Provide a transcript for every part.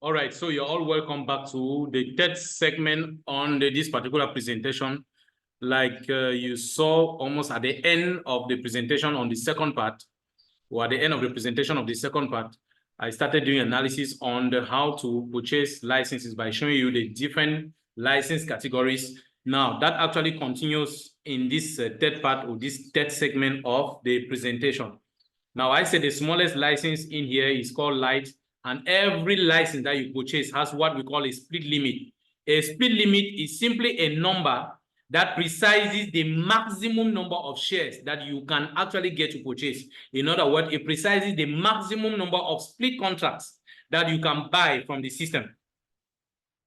All right, so you're all welcome back to the third segment on this particular presentation. Like you saw almost at the end of the presentation on the second part, or at the end of the presentation of the second part, I started doing analysis on how to purchase licenses by showing you the different license categories. Now, that actually continues in this third part or this third segment of the presentation. Now, I said the smallest license in here is called light, and every license that you purchase has what we call a split limit. A split limit is simply a number that precises the maximum number of shares that you can actually get to purchase. In other words, it precises the maximum number of split contracts that you can buy from the system.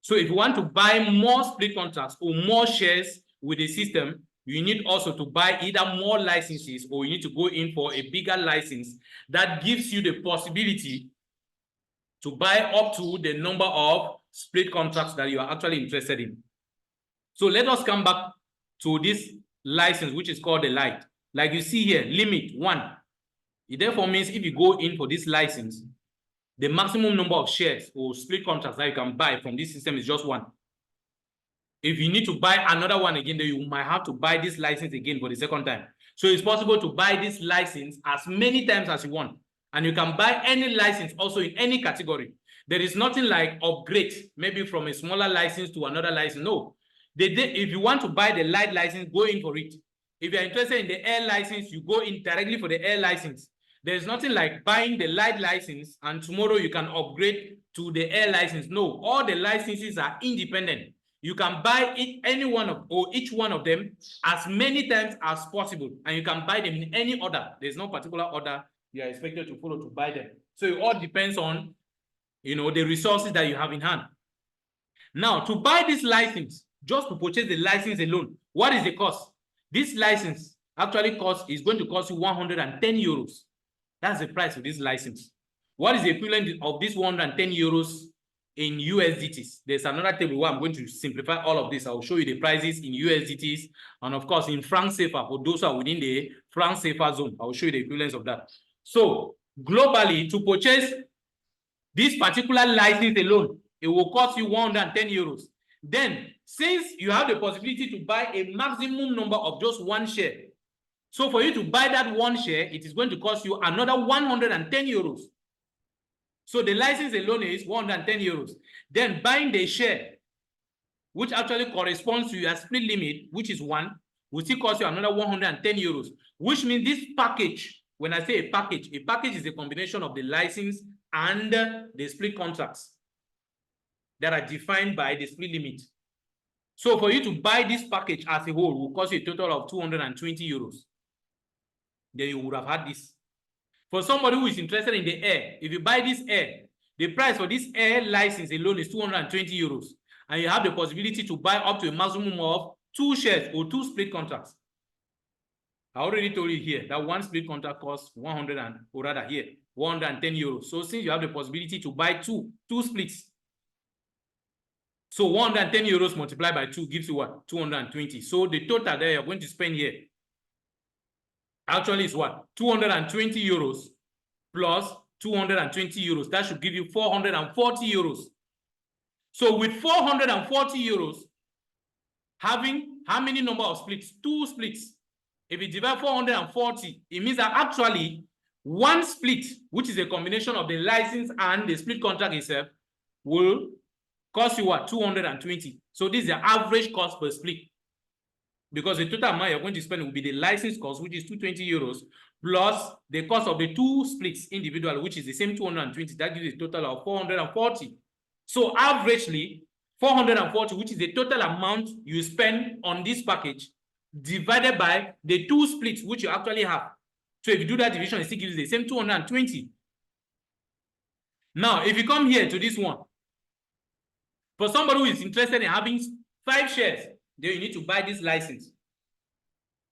So if you want to buy more split contracts or more shares with the system, you need also to buy either more licenses or you need to go in for a bigger license that gives you the possibility to buy up to the number of split contracts that you are actually interested in. So let us come back to this license, which is called the light. Like you see here, limit 1. It therefore means if you go in for this license, the maximum number of shares or split contracts that you can buy from this system is just 1. If you need to buy another one again, then you might have to buy this license again for the second time. So it's possible to buy this license as many times as you want. And you can buy any license also in any category. There is nothing like upgrade, maybe from a smaller license to another license. No. If you want to buy the light license, go in for it. If you're interested in the air license, you go in directly for the air license. There's nothing like buying the light license and tomorrow you can upgrade to the air license. No, all the licenses are independent. You can buy any one of or each one of them as many times as possible, and you can buy them in any order. There's no particular order you are expected to follow to buy them. So it all depends on, the resources that you have in hand. Now, to buy this license, just to purchase the license alone, what is the cost? This license actually is going to cost you 110 euros. That's the price of this license. What is the equivalent of this 110 euros in USDTs? There's another table where I'm going to simplify all of this. I'll show you the prices in USDTs and of course in franc CFA for those who are within the franc CFA zone. I'll show you the equivalence of that. So globally, to purchase this particular license alone, it will cost you 110 euros. Then, since you have the possibility to buy a maximum number of just one share, so for you to buy that one share, it is going to cost you another 110 euros. So the license alone is 110 euros. Then buying the share, which actually corresponds to your split limit, which is 1, will still cost you another 110 euros, which means this package, when I say a package is a combination of the license and the split contracts that are defined by the split limit. So for you to buy this package as a whole will cost you a total of 220 euros. Then you would have had this. For somebody who is interested in the air, if you buy this air, the price for this air license alone is 220 euros. And you have the possibility to buy up to a maximum of 2 shares or 2 split contracts. I already told you here that one split contract costs 110 euros. So since you have the possibility to buy two splits, so 110 euros multiplied by 2 gives you what? 220. So the total that you're going to spend here actually is what? 220 euros plus 220 euros. That should give you 440 euros. So with 440 euros, having how many number of splits? 2 splits. If you divide 440, it means that actually one split, which is a combination of the license and the split contract itself, will cost you what? 220. So this is the average cost per split. Because the total amount you're going to spend will be the license cost, which is 220 euros, plus the cost of the 2 splits individual, which is the same 220. That gives you a total of 440. So averagely, 440, which is the total amount you spend on this package, divided by the 2 splits, which you actually have. So if you do that division, it still gives you the same 220. Now, if you come here to this one, for somebody who is interested in having 5 shares, then you need to buy this license.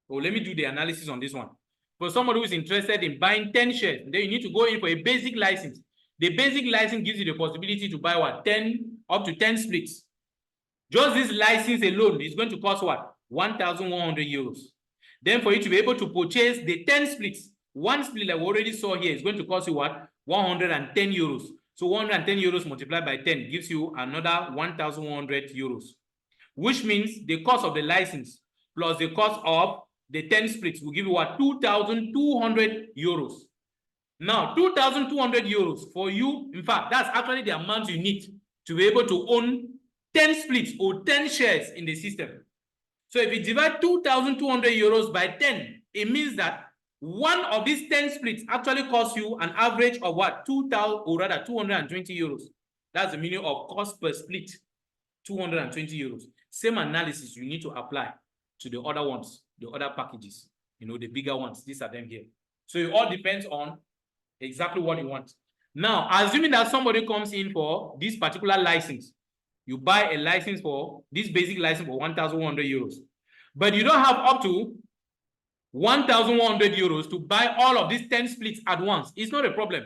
So let me do the analysis on this one. For somebody who is interested in buying 10 shares, then you need to go in for a basic license. The basic license gives you the possibility to buy what? Up to 10 splits. Just this license alone is going to cost what? 1,100 euros. Then for you to be able to purchase the 10 splits, one split that we already saw here is going to cost you what? 110 euros. So 110 euros multiplied by 10 gives you another 1,100 euros, which means the cost of the license plus the cost of the 10 splits will give you what? 2,200 euros. Now, 2,200 euros for you, in fact, that's actually the amount you need to be able to own 10 splits or 10 shares in the system. So if you divide 2,200 euros by 10, it means that one of these 10 splits actually costs you an average of what? 2,000 or rather 220 euros. That's the meaning of cost per split, 220 euros. Same analysis you need to apply to the other ones, the other packages, you know, the bigger ones. These are them here. So it all depends on exactly what you want. Now, assuming that somebody comes in for this particular license, you buy a license for this basic license for 1,100 euros, but you don't have up to 1,100 euros to buy all of these 10 splits at once. It's not a problem.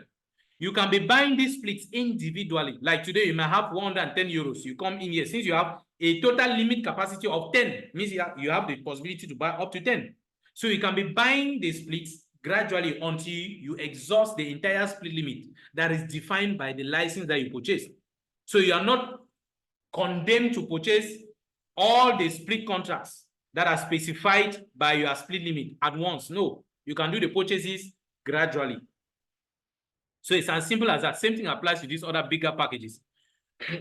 You can be buying these splits individually. Like today, you might have 110 euros. You come in here, since you have a total limit capacity of 10, means you have the possibility to buy up to 10. So you can be buying the splits gradually until you exhaust the entire split limit that is defined by the license that you purchase. So you are not condemned to purchase all the split contracts that are specified by your split limit at once. No, you can do the purchases gradually. So it's as simple as that. Same thing applies to these other bigger packages.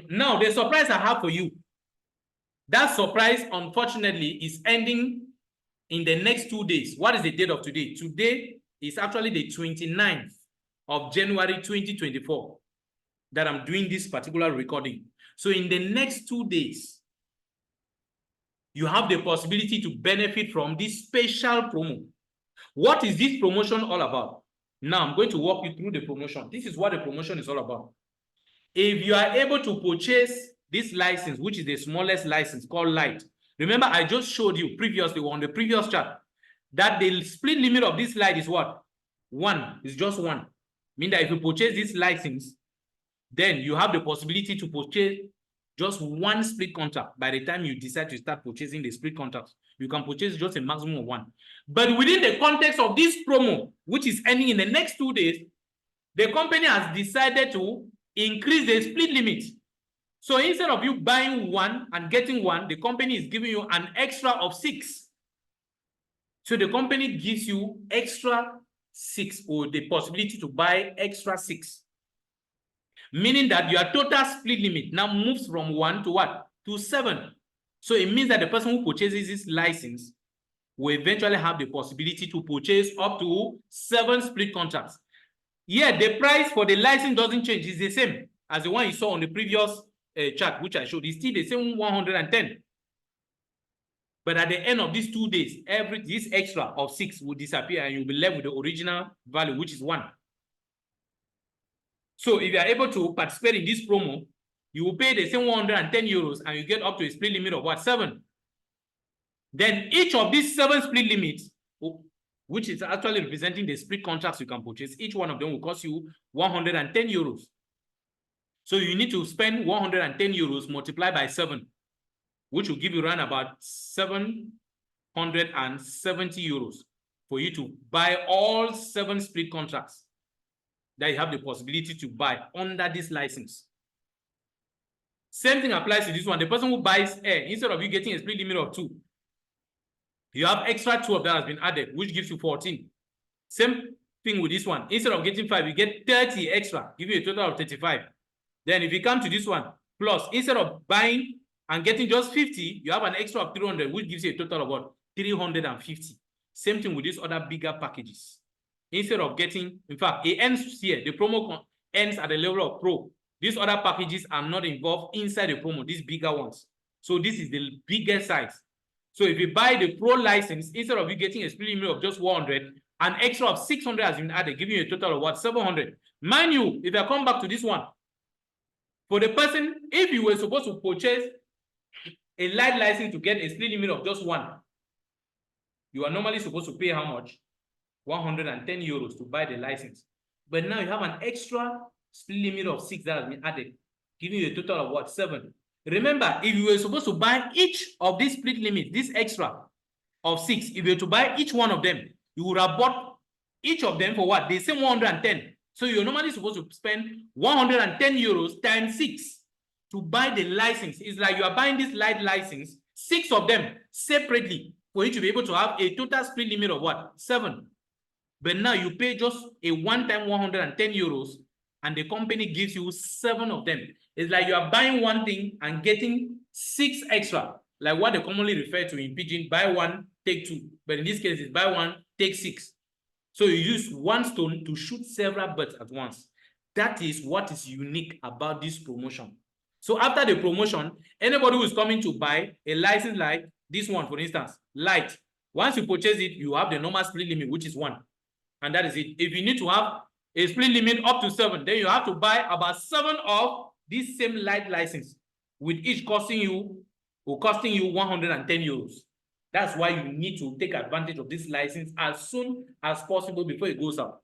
Now, the surprise I have for you, that surprise, unfortunately, is ending in the next 2 days. What is the date of today? Today is actually the 29th of January 2024 that I'm doing this particular recording. So in the next 2 days, you have the possibility to benefit from this special promo. What is this promotion all about? Now I'm going to walk you through the promotion. This is what the promotion is all about. If you are able to purchase this license, which is the smallest license called Light. Remember, I just showed you previously on the previous chart that the split limit of this Light is what? 1. It's just 1. Meaning that if you purchase this license, then you have the possibility to purchase just one split contract. By the time you decide to start purchasing the split contracts, you can purchase just a maximum of 1. But within the context of this promo, which is ending in the next 2 days, the company has decided to increase the split limit. So instead of you buying 1 and getting 1, the company is giving you an extra of 6. So the company gives you extra 6, or the possibility to buy extra 6. Meaning that your total split limit now moves from 1 to what? To 7. So it means that the person who purchases this license will eventually have the possibility to purchase up to 7 split contracts. Yeah, the price for the license doesn't change. It's the same as the one you saw on the previous chart, which I showed. It's still the same 110. But at the end of these 2 days, this extra of 6 will disappear and you'll be left with the original value, which is 1. So if you are able to participate in this promo, you will pay the same 110 euros and you get up to a split limit of what? 7. Then each of these 7 split limits, which is actually representing the split contracts you can purchase, each one of them will cost you 110 euros. So you need to spend 110 euros multiplied by 7, which will give you around about 770 euros for you to buy all 7 split contracts that you have the possibility to buy under this license. Same thing applies to this one. The person who buys air, instead of you getting a split limit of 2, you have extra 2 of that has been added, which gives you 14. Same thing with this one. Instead of getting 5, you get 30 extra, give you a total of 35. Then if you come to this one, plus, instead of buying and getting just 50, you have an extra of 300, which gives you a total of what? 350. Same thing with these other bigger packages. Instead of getting, in fact, it ends here. The promo ends at the level of Pro. These other packages are not involved inside the promo, these bigger ones. So this is the bigger size. So if you buy the Pro license, instead of you getting a split limit of just 100, an extra of 600 has been added, giving you a total of what? 700. Mind you, if I come back to this one, for the person, if you were supposed to purchase a light license to get a split limit of just 1, you are normally supposed to pay how much? 110 euros to buy the license. But now you have an extra split limit of 6 that has been added, giving you a total of what? 7. Remember, if you were supposed to buy each of these split limits, this extra of 6, if you were to buy each one of them, you would have bought each of them for what? The same 110. So you're normally supposed to spend 110 euros times 6 to buy the license. It's like you are buying this light license, 6 of them separately, for you to be able to have a total split limit of what? 7. But now you pay just a one-time 110 euros and the company gives you 7 of them. It's like you are buying one thing and getting 6 extra, like what they commonly refer to in pidgin, buy one, take 2. But in this case, it's buy one, take 6. So you use one stone to shoot several birds at once. That is what is unique about this promotion. So after the promotion, anybody who is coming to buy a license like this one, for instance, light, once you purchase it, you have the normal split limit, which is 1. And that is it. If you need to have a split limit up to 7, then you have to buy about 7 of this same light license, with each costing you 110 euros. That's why you need to take advantage of this license as soon as possible before it goes out.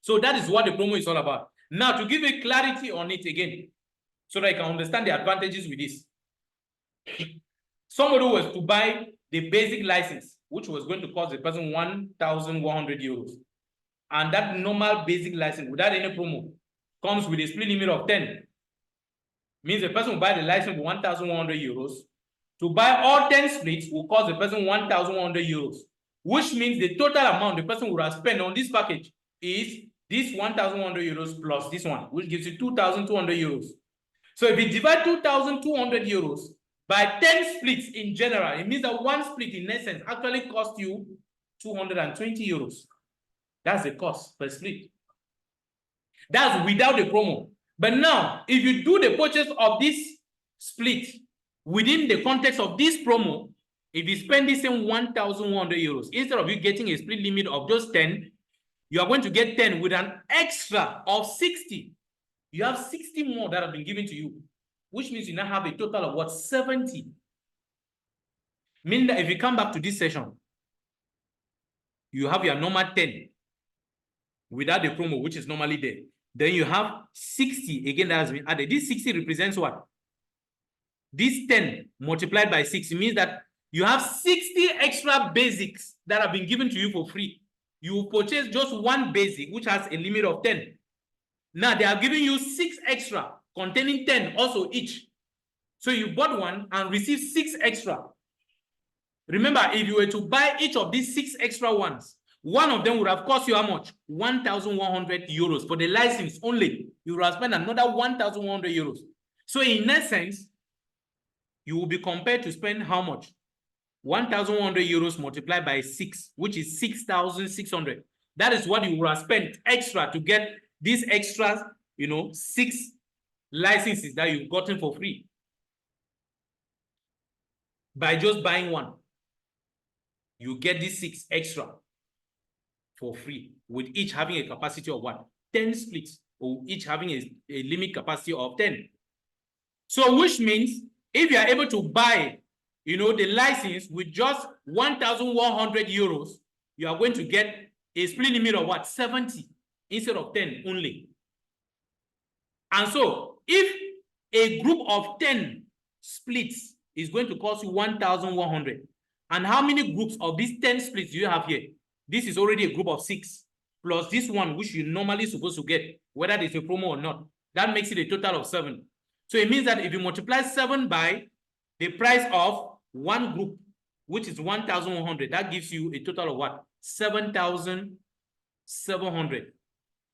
So that is what the promo is all about. Now, to give you clarity on it again, so that you can understand the advantages with this. Somebody was to buy the basic license, which was going to cost the person 1,100 euros. And that normal basic license, without any promo, comes with a split limit of 10. Means the person will buy the license for 1,100 euros. To buy all 10 splits will cost the person 1,100 euros, which means the total amount the person would have spent on this package is this 1,100 euros plus this one, which gives you 2,200 euros. So if you divide 2,200 euros by 10 splits in general, it means that one split in essence actually costs you 220 euros. That's the cost per split. That's without the promo. But now, if you do the purchase of this split within the context of this promo, if you spend the same 1,100 euros, instead of you getting a split limit of just 10, you are going to get 10 with an extra of 60. You have 60 more that have been given to you, which means you now have a total of what? 70. Meaning that if you come back to this session, you have your normal 10 without the promo, which is normally there. Then you have 60 again that has been added. This 60 represents what? This 10 multiplied by 6 means that you have 60 extra basics that have been given to you for free. You purchase just one basic, which has a limit of 10. Now they are giving you 6 extra containing 10 also each. So you bought one and received 6 extra. Remember, if you were to buy each of these 6 extra ones, one of them would have cost you how much? 1,100 euros for the license only. You would have spent another 1,100 euros. So in essence, you will be compared to spend how much? 1,100 euros multiplied by 6, which is 6,600. That is what you would have spent extra to get these extras, 6 licenses that you've gotten for free by just buying one. You get these 6 extra for free, with each having a capacity of what? 10 splits, or each having a limit capacity of 10. So which means if you are able to buy, the license with just 1,100 euros, you are going to get a split limit of what? 70 instead of 10 only. And so if a group of 10 splits is going to cost you 1,100, and how many groups of these 10 splits do you have here? This is already a group of 6, plus this one, which you're normally supposed to get, whether it's a promo or not. That makes it a total of 7. So it means that if you multiply 7 by the price of one group, which is 1,100, that gives you a total of what? 7,700.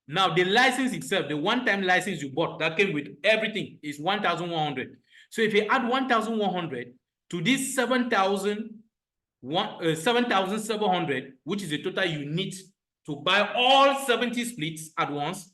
Now, the license itself, the one-time license you bought, that came with everything, is 1,100. So if you add 1,100 to this 7,700, which is the total you need to buy all 70 splits at once,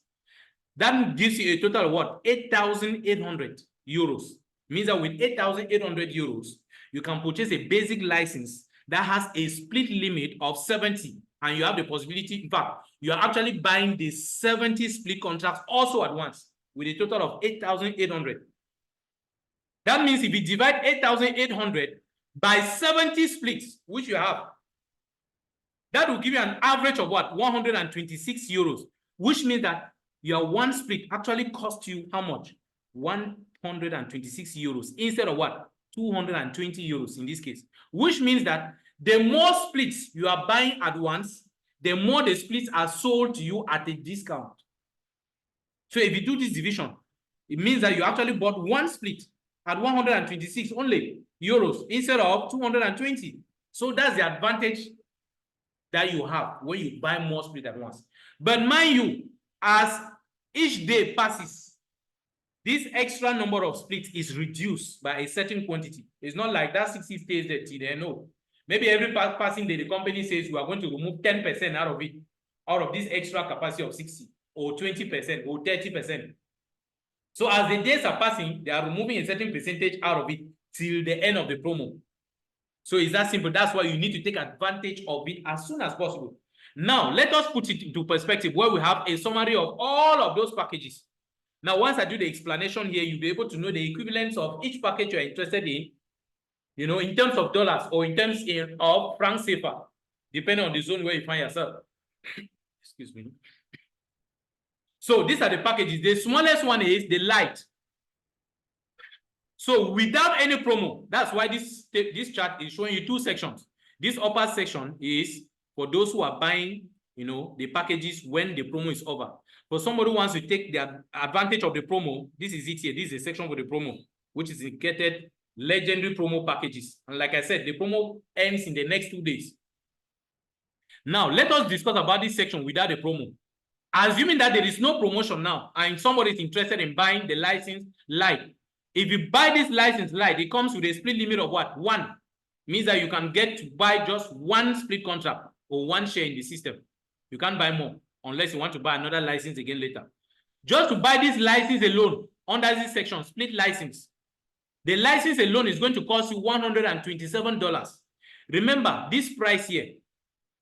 that gives you a total of what? 8,800 euros. Means that with 8,800 euros, you can purchase a basic license that has a split limit of 70, and you have the possibility, in fact, you are actually buying the 70 split contracts also at once with a total of 8,800. That means if you divide 8,800 by 70 splits, which you have, that will give you an average of what? 126 euros, which means that your one split actually cost you how much? 126 euros instead of what? 220 euros in this case, which means that the more splits you are buying at once, the more the splits are sold to you at a discount. So if you do this division, it means that you actually bought one split at 126 only euros instead of 220. So that's the advantage that you have when you buy more split at once. But mind you, as each day passes, this extra number of splits is reduced by a certain quantity. It's not like that 60 stays there till then. No. Maybe every passing day, the company says we are going to remove 10% out of it, out of this extra capacity of 60, or 20%, or 30%. So as the days are passing, they are removing a certain percentage out of it till the end of the promo. So it's that simple. That's why you need to take advantage of it as soon as possible. Now, let us put it into perspective where we have a summary of all of those packages. Now, once I do the explanation here, you'll be able to know the equivalence of each package you're interested in, you know, in terms of dollars or in terms of franc CFA, depending on the zone where you find yourself. Excuse me. So these are the packages. The smallest one is the light. So without any promo, that's why this chart is showing you two sections. This upper section is for those who are buying, you know, the packages when the promo is over. For somebody who wants to take the advantage of the promo, this is it here. This is a section for the promo, which is indicated legendary promo packages. And like I said, the promo ends in the next 2 days. Now, let us discuss about this section without the promo. Assuming that there is no promotion now, and somebody is interested in buying the license light. If you buy this license light, it comes with a split limit of what? 1. Means that you can get to buy just one split contract or one share in the system. You can't buy more unless you want to buy another license again later. Just to buy this license alone, under this section, split license, the license alone is going to cost you $127. Remember, this price here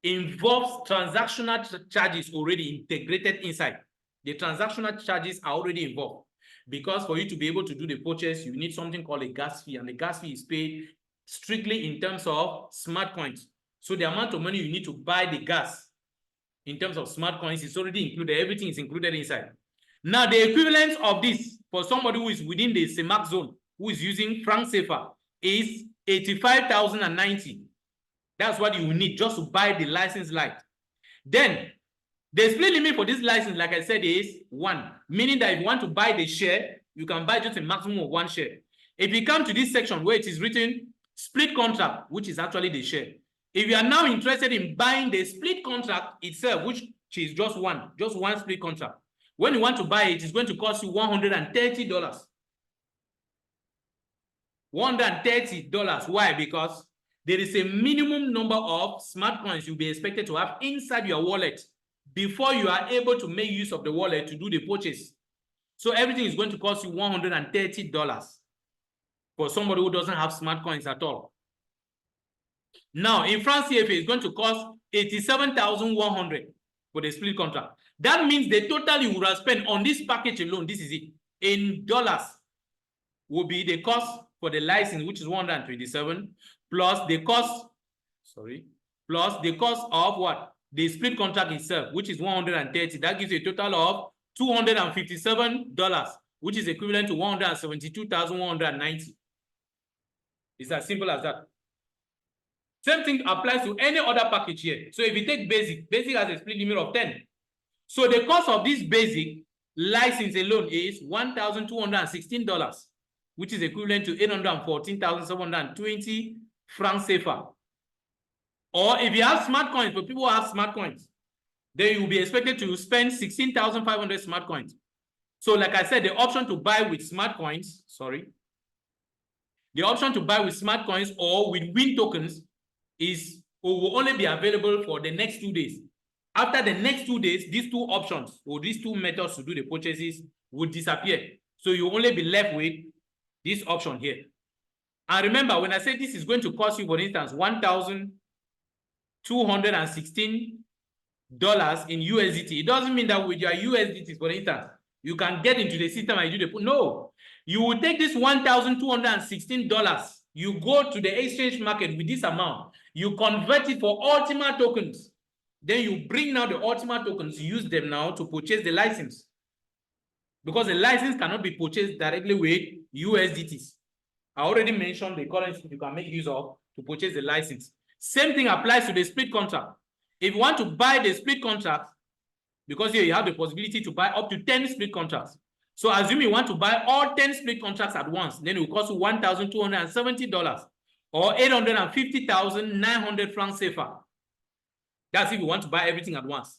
involves transactional charges already integrated inside. The transactional charges are already involved because for you to be able to do the purchase, you need something called a gas fee, and the gas fee is paid strictly in terms of smart coins. So the amount of money you need to buy the gas in terms of smart coins is already included. Everything is included inside. Now, the equivalence of this for somebody who is within the CEMAC zone, who is using franc CFA, is 85,090. That's what you need just to buy the license light. Then, the split limit for this license, like I said, is 1. Meaning that if you want to buy the share, you can buy just a maximum of 1 share. If you come to this section where it is written split contract, which is actually the share. If you are now interested in buying the split contract itself, which is just one split contract. When you want to buy it, it's going to cost you $130. $130. Why? Because there is a minimum number of smart coins you'll be expected to have inside your wallet before you are able to make use of the wallet to do the purchase. So everything is going to cost you $130 for somebody who doesn't have smart coins at all. Now, in France CFA, it's going to cost 87,100 for the split contract. That means the total you would have spent on this package alone, this is it, in dollars, will be the cost for the license, which is 127, plus the cost, plus the cost of what? The split contract itself, which is 130. That gives you a total of $257, which is equivalent to 172,190. It's as simple as that. Same thing applies to any other package here. So if you take basic has a split limit of 10. So the cost of this basic license alone is $1,216, which is equivalent to 814,720 francs CFA. Or if you have smart coins, for people who have smart coins, then you will be expected to spend 16,500 smart coins. So like I said, the option to buy with smart coins, the option to buy with smart coins or with win tokens is or will only be available for the next 2 days. After the next 2 days, these two options or these two methods to do the purchases will disappear. So you will only be left with this option here. And remember, when I say this is going to cost you, for instance, $1,216 in USDT, it doesn't mean that with your USDT, for instance, you can get into the system and do the put. No, you will take this $1,216. You go to the exchange market with this amount. You convert it for Ultima tokens. Then you bring now the Ultima tokens, use them now to purchase the license. Because the license cannot be purchased directly with USDTs. I already mentioned the currency you can make use of to purchase the license. Same thing applies to the split contract. If you want to buy the split contract, because here you have the possibility to buy up to 10 split contracts. So assume you want to buy all 10 split contracts at once, then it will cost you $1,270 or 850,900 francs CFA. That's if you want to buy everything at once.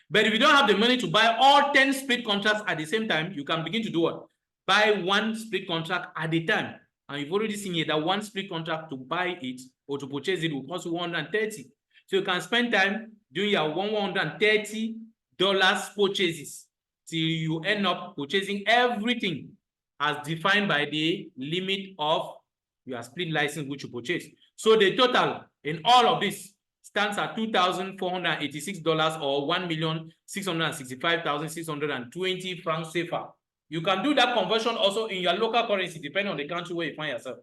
But if you don't have the money to buy all 10 split contracts at the same time, you can begin to do what? Buy one split contract at a time. And you've already seen here that one split contract to buy it or to purchase it will cost you 130. So you can spend time doing your $130 purchases till you end up purchasing everything as defined by the limit of your split license which you purchase. So the total in all of this stands at $2,486 or 1,665,620 francs CFA. You can do that conversion also in your local currency, depending on the country where you find yourself.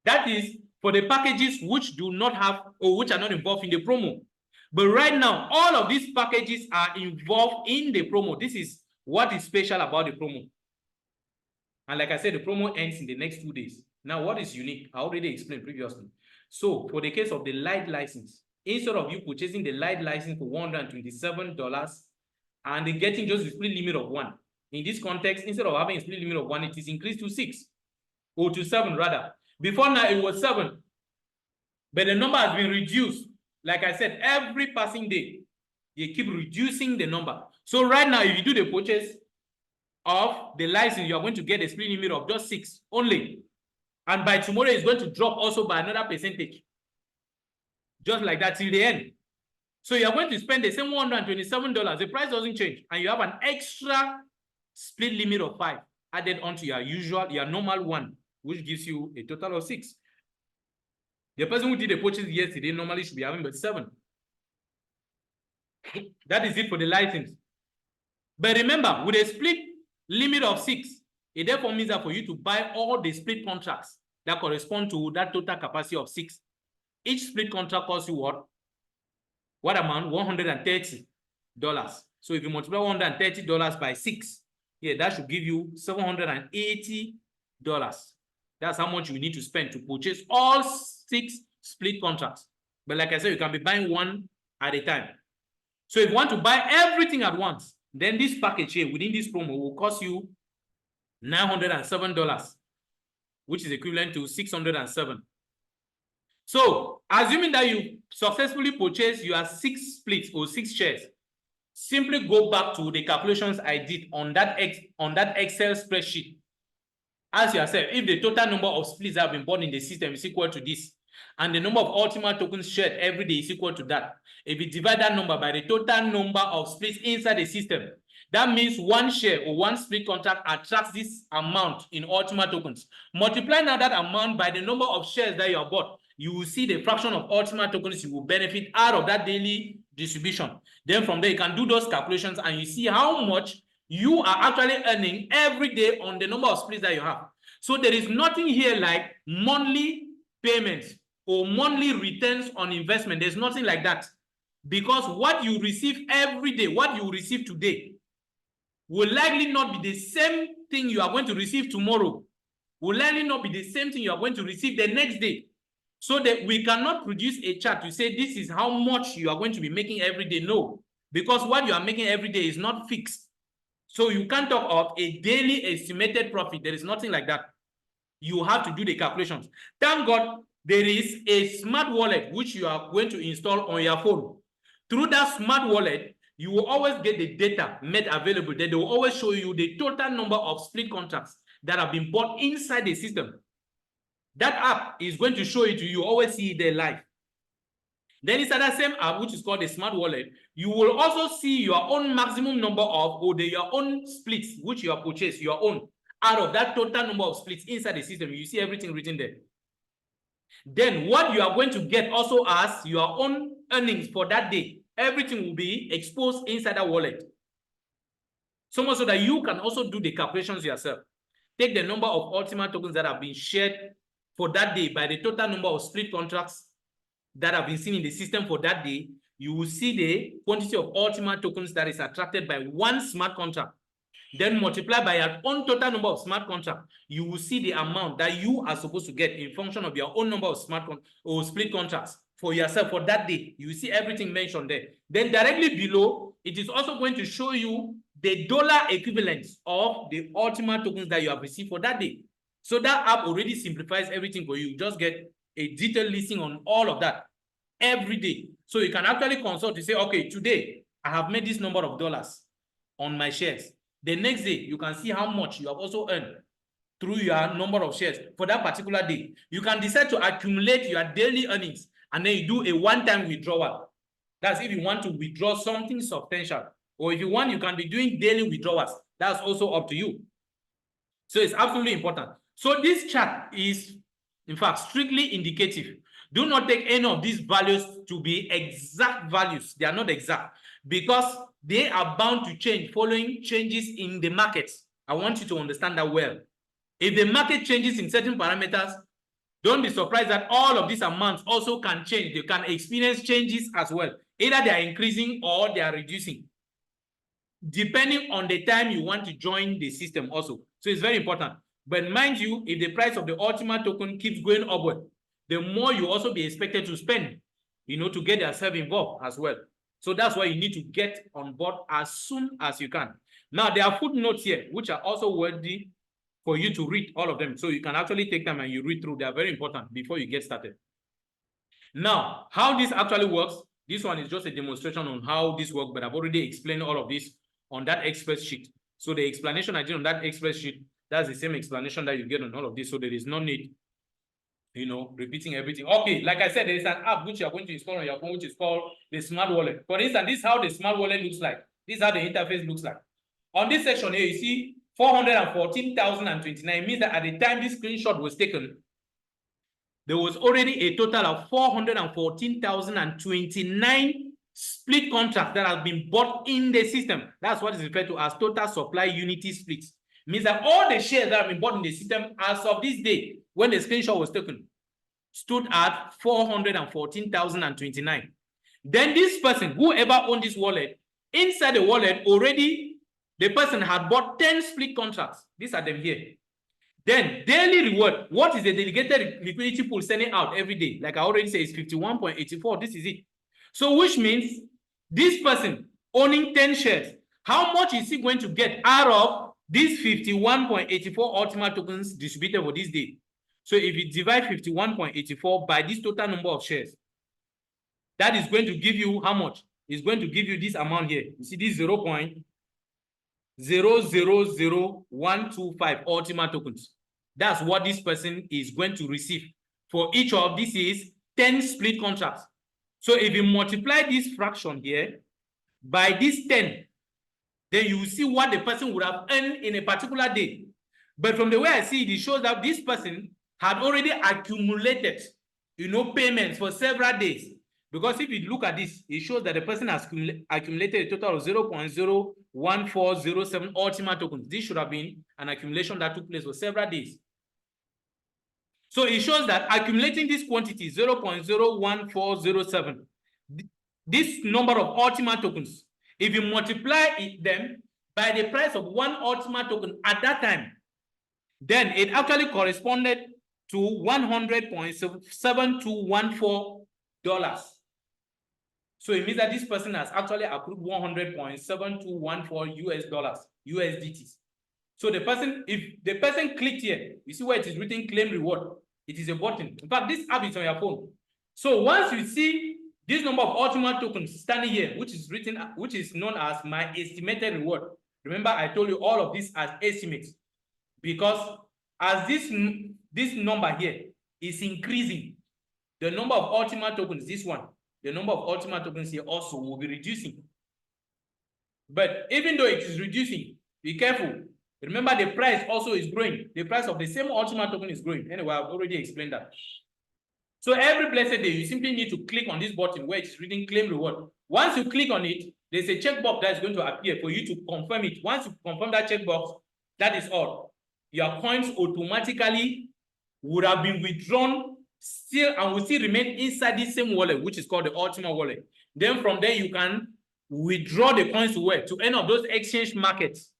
That is for the packages which do not have or which are not involved in the promo. But right now, all of these packages are involved in the promo. This is what is special about the promo. And like I said, the promo ends in the next 2 days. Now, what is unique? I already explained previously. So for the case of the light license, instead of you purchasing the light license for $127 and getting just a split limit of 1, in this context, instead of having a split limit of 1, it is increased to 6 or to 7 rather. Before now, it was 7, but the number has been reduced. Like I said, every passing day, they keep reducing the number. So right now, if you do the purchase of the license, you are going to get a split limit of just 6 only. And by tomorrow, it's going to drop also by another percentage. Just like that till the end. So you are going to spend the same $127. The price doesn't change. And you have an extra split limit of 5 added onto your normal one, which gives you a total of 6. The person who did the purchase yesterday normally should be having but 7. That is it for the license. But remember, with a split limit of 6, it therefore means that for you to buy all the split contracts that correspond to that total capacity of 6, each split contract costs you what? What amount? $130. So if you multiply $130 by 6, yeah, that should give you $780. That's how much you need to spend to purchase all 6 split contracts. But like I said, you can be buying one at a time. So if you want to buy everything at once, then this package here within this promo will cost you $907, which is equivalent to 607. So assuming that you successfully purchase your 6 splits or 6 shares, simply go back to the calculations I did on that Excel spreadsheet. Ask yourself if the total number of splits that have been bought in the system is equal to this, and the number of Ultima tokens shared every day is equal to that. If you divide that number by the total number of splits inside the system, that means one share or one split contract attracts this amount in Ultima tokens. Multiply now that amount by the number of shares that you have bought. You will see the fraction of Ultima tokens you will benefit out of that daily distribution. Then from there, you can do those calculations and you see how much you are actually earning every day on the number of splits that you have. So there is nothing here like monthly payments or monthly returns on investment. There's nothing like that. Because what you receive every day, what you receive today, will likely not be the same thing you are going to receive tomorrow. Will likely not be the same thing you are going to receive the next day. So that we cannot produce a chart to say this is how much you are going to be making every day. No, because what you are making every day is not fixed. So you can't talk of a daily estimated profit. There is nothing like that. You have to do the calculations. Thank God there is a smart wallet which you are going to install on your phone. Through that smart wallet, you will always get the data made available. They will always show you the total number of split contracts that have been bought inside the system. That app is going to show it to you. You always see it there live. Then inside that same app, which is called the smart wallet, you will also see your own maximum number of your own splits, which you have purchased, your own, out of that total number of splits inside the system. You see everything written there. Then what you are going to get also as your own earnings for that day, everything will be exposed inside that wallet. So much so that you can also do the calculations yourself. Take the number of Ultima tokens that have been shared for that day by the total number of split contracts that have been seen in the system for that day. You will see the quantity of Ultima tokens that is attracted by one smart contract. Then multiply by your own total number of smart contracts. You will see the amount that you are supposed to get in function of your own number of smart or split contracts for yourself for that day. You see everything mentioned there. Then directly below, it is also going to show you the dollar equivalents of the Ultima tokens that you have received for that day. So that app already simplifies everything for you. You just get a detailed listing on all of that every day. So you can actually consult to say, okay, today I have made this number of dollars on my shares. The next day, you can see how much you have also earned through your number of shares for that particular day. You can decide to accumulate your daily earnings and then you do a one-time withdrawal. That's if you want to withdraw something substantial. Or if you want, you can be doing daily withdrawals. That's also up to you. So it's absolutely important. So this chart is, in fact, strictly indicative. Do not take any of these values to be exact values. They are not exact because they are bound to change following changes in the markets. I want you to understand that well. If the market changes in certain parameters, don't be surprised that all of these amounts also can change. They can experience changes as well. Either they are increasing or they are reducing, depending on the time you want to join the system also. So it's very important. But mind you, if the price of the Ultima token keeps going upward, the more you also be expected to spend, to get yourself involved as well. So that's why you need to get on board as soon as you can. Now, there are footnotes here, which are also worthy for you to read all of them. So you can actually take time and you read through. They are very important before you get started. Now, how this actually works, this one is just a demonstration on how this works, but I've already explained all of this on that Express sheet. So the explanation I did on that Express sheet, that's the same explanation that you get on all of this. So there is no need, repeating everything. Okay, like I said, there is an app which you are going to install on your phone, which is called the Smart Wallet. For instance, this is how the Smart Wallet looks like. This is how the interface looks like. On this section here, you see 414,029 means that at the time this screenshot was taken, there was already a total of 414,029 split contracts that have been bought in the system. That's what is referred to as total supply unity splits. Means that all the shares that have been bought in the system as of this day, when the screenshot was taken, stood at 414,029. Then this person, whoever owned this wallet, inside the wallet already, the person had bought 10 split contracts. These are them here. Then daily reward. What is the delegated liquidity pool sending out every day? Like I already said, it's 51.84. This is it. So which means this person owning 10 shares, how much is he going to get out of these 51.84 Ultima tokens distributed for this day? So if you divide 51.84 by this total number of shares, that is going to give you how much? It's going to give you this amount here. You see this 0.000125 Ultima tokens. That's what this person is going to receive for each of these is 10 split contracts. So if you multiply this fraction here by this 10, then you will see what the person would have earned in a particular day. But from the way I see it, it shows that this person had already accumulated, payments for several days. Because if you look at this, it shows that the person has accumulated a total of 0.01407 Ultima tokens. This should have been an accumulation that took place for several days. So it shows that accumulating this quantity, 0.01407, this number of Ultima tokens, if you multiply them by the price of one Ultima token at that time, then it actually corresponded to $100.7214. So it means that this person has actually accrued $100.7214 US dollars, USDTs. So the person, if the person clicked here, you see where it is written claim reward. It is a button. In fact, this app is on your phone. So once you see this number of Ultima tokens standing here, which is known as my estimated reward. Remember, I told you all of this as estimates, because as this number here is increasing, the number of Ultima tokens, this one, the number of Ultima tokens here also will be reducing. But even though it is reducing, be careful. Remember, the price also is growing. The price of the same Ultima token is growing. Anyway, I've already explained that. So every blessed day, you simply need to click on this button where it's reading claim reward. Once you click on it, there's a checkbox that is going to appear for you to confirm it. Once you confirm that checkbox, that is all. Your coins automatically would have been withdrawn still and will still remain inside this same wallet, which is called the Ultima wallet. Then from there, you can withdraw the coins to where? To any of those exchange markets.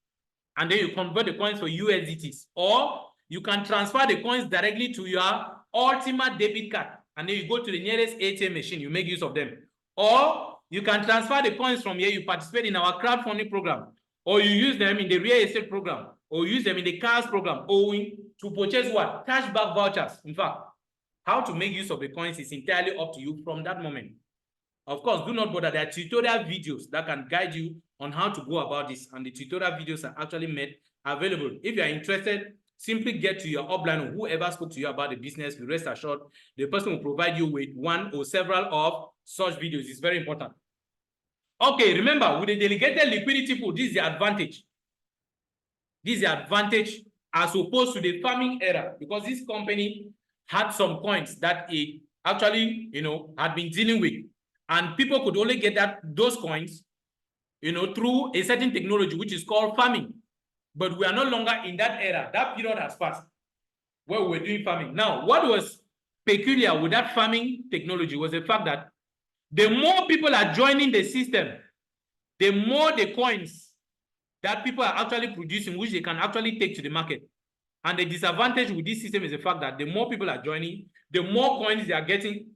And then you convert the coins for USDTs. Or you can transfer the coins directly to your Ultima debit card. and then you go to the nearest ATM machine, you make use of them. Or you can transfer the coins from here, you participate in our crowdfunding program, or you use them in the real estate program, or use them in the cars program, owing to purchase what? Cashback vouchers. In fact, how to make use of the coins is entirely up to you from that moment. Of course, do not bother. There are tutorial videos that can guide you on how to go about this, and the tutorial videos are actually made available. If you are interested, simply get to your upline or whoever spoke to you about the business. Rest assured, the person will provide you with one or several of such videos. It's very important. Okay, remember, with the delegated liquidity pool, this is the advantage. This is the advantage as opposed to the farming era, because this company had some coins that it actually, had been dealing with, and people could only get those coins, through a certain technology which is called farming. But we are no longer in that era. That period has passed where we were doing farming. Now, what was peculiar with that farming technology was the fact that the more people are joining the system, the more the coins that people are actually producing, which they can actually take to the market. And the disadvantage with this system is the fact that the more people are joining, the more coins they are getting,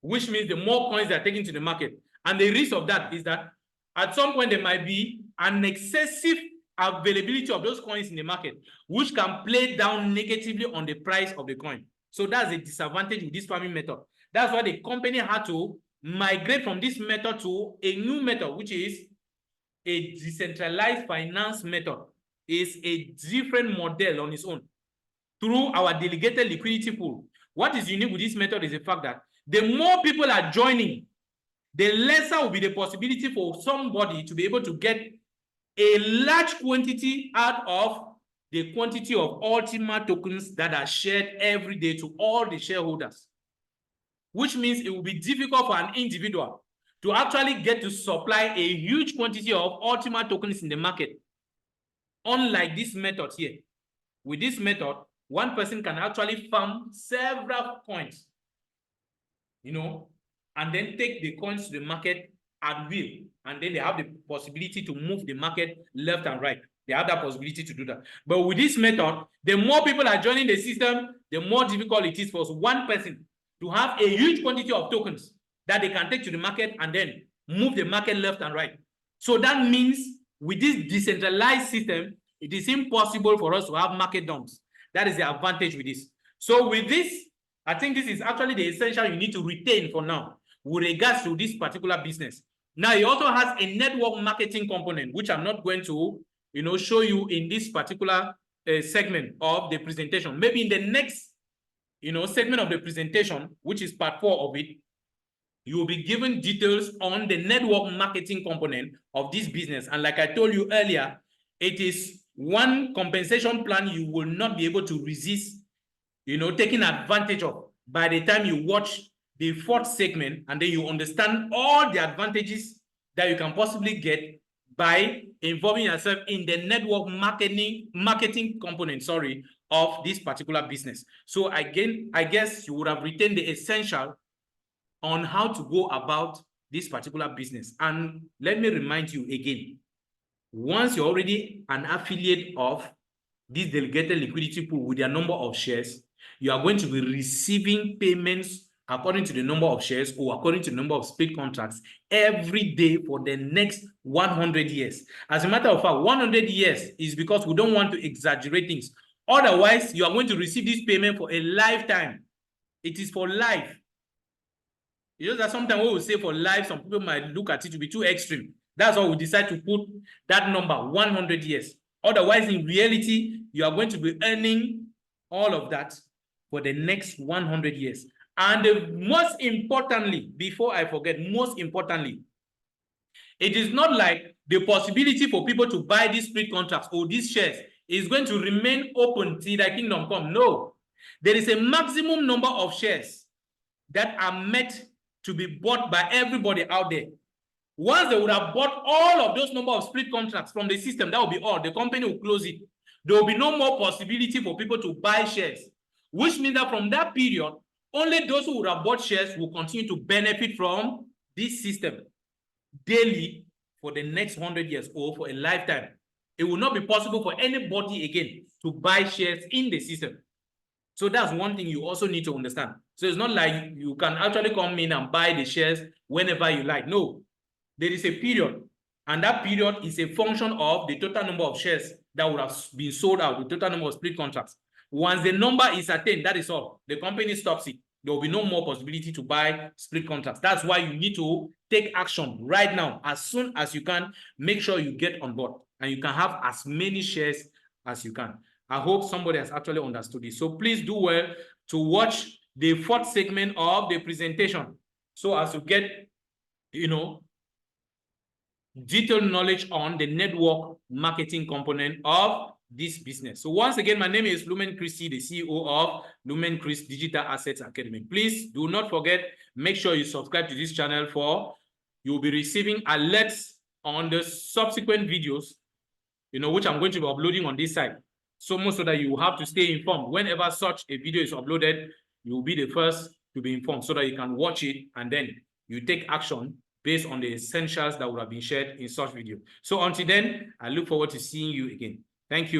which means the more coins they are taking to the market. And the risk of that is that at some point there might be an excessive availability of those coins in the market, which can play down negatively on the price of the coin. So that's a disadvantage with this farming method. That's why the company had to migrate from this method to a new method, which is a decentralized finance method. It's a different model on its own through our delegated liquidity pool. What is unique with this method is the fact that the more people are joining, the lesser will be the possibility for somebody to be able to get a large quantity out of the quantity of Ultima tokens that are shared every day to all the shareholders, which means it will be difficult for an individual to actually get to supply a huge quantity of Ultima tokens in the market. Unlike this method here. With this method, one person can actually farm several coins, and then take the coins to the market at will. And then they have the possibility to move the market left and right. They have that possibility to do that. But with this method, the more people are joining the system, the more difficult it is for one person to have a huge quantity of tokens that they can take to the market and then move the market left and right. So that means with this decentralized system, it is impossible for us to have market dumps. That is the advantage with this. So with this, I think this is actually the essential you need to retain for now with regards to this particular business. Now, it also has a network marketing component, which I'm not going to, show you in this particular segment of the presentation. Maybe in the next, segment of the presentation, which is part 4 of it, you will be given details on the network marketing component of this business. And like I told you earlier, it is one compensation plan you will not be able to resist, taking advantage of by the time you watch the 4th segment, and then you understand all the advantages that you can possibly get by involving yourself in the network marketing component, of this particular business. So again, I guess you would have retained the essential on how to go about this particular business. And let me remind you again, once you're already an affiliate of this delegated liquidity pool with their number of shares, you are going to be receiving payments according to the number of shares or according to the number of split contracts every day for the next 100 years. As a matter of fact, 100 years is because we don't want to exaggerate things. Otherwise, you are going to receive this payment for a lifetime. It is for life. It's just that sometimes when we say for life, some people might look at it to be too extreme. That's why we decide to put that number, 100 years. Otherwise, in reality, you are going to be earning all of that for the next 100 years. And most importantly, before I forget, most importantly, it is not like the possibility for people to buy these split contracts or these shares is going to remain open till the kingdom come. No, there is a maximum number of shares that are meant to be bought by everybody out there. Once they would have bought all of those number of split contracts from the system, that will be all. The company will close it. There will be no more possibility for people to buy shares, which means that from that period, only those who would have bought shares will continue to benefit from this system daily for the next 100 years or for a lifetime. It will not be possible for anybody again to buy shares in the system. So that's one thing you also need to understand. So it's not like you can actually come in and buy the shares whenever you like. No, there is a period, and that period is a function of the total number of shares that would have been sold out, the total number of split contracts. Once the number is attained, that is all. The company stops it. There will be no more possibility to buy split contracts. That's why you need to take action right now. As soon as you can, make sure you get on board and you can have as many shares as you can. I hope somebody has actually understood this. So please do well to watch the fourth segment of the presentation, so as to get, detailed knowledge on the network marketing component of this business. So once again, my name is Lumen Christie, the CEO of Lumen Christie Digital Assets Academy. Please do not forget, make sure you subscribe to this channel you'll be receiving alerts on the subsequent videos, which I'm going to be uploading on this site. So that you have to stay informed. Whenever such a video is uploaded, you'll be the first to be informed so that you can watch it and then you take action based on the essentials that would have been shared in such video. So until then, I look forward to seeing you again. Thank you.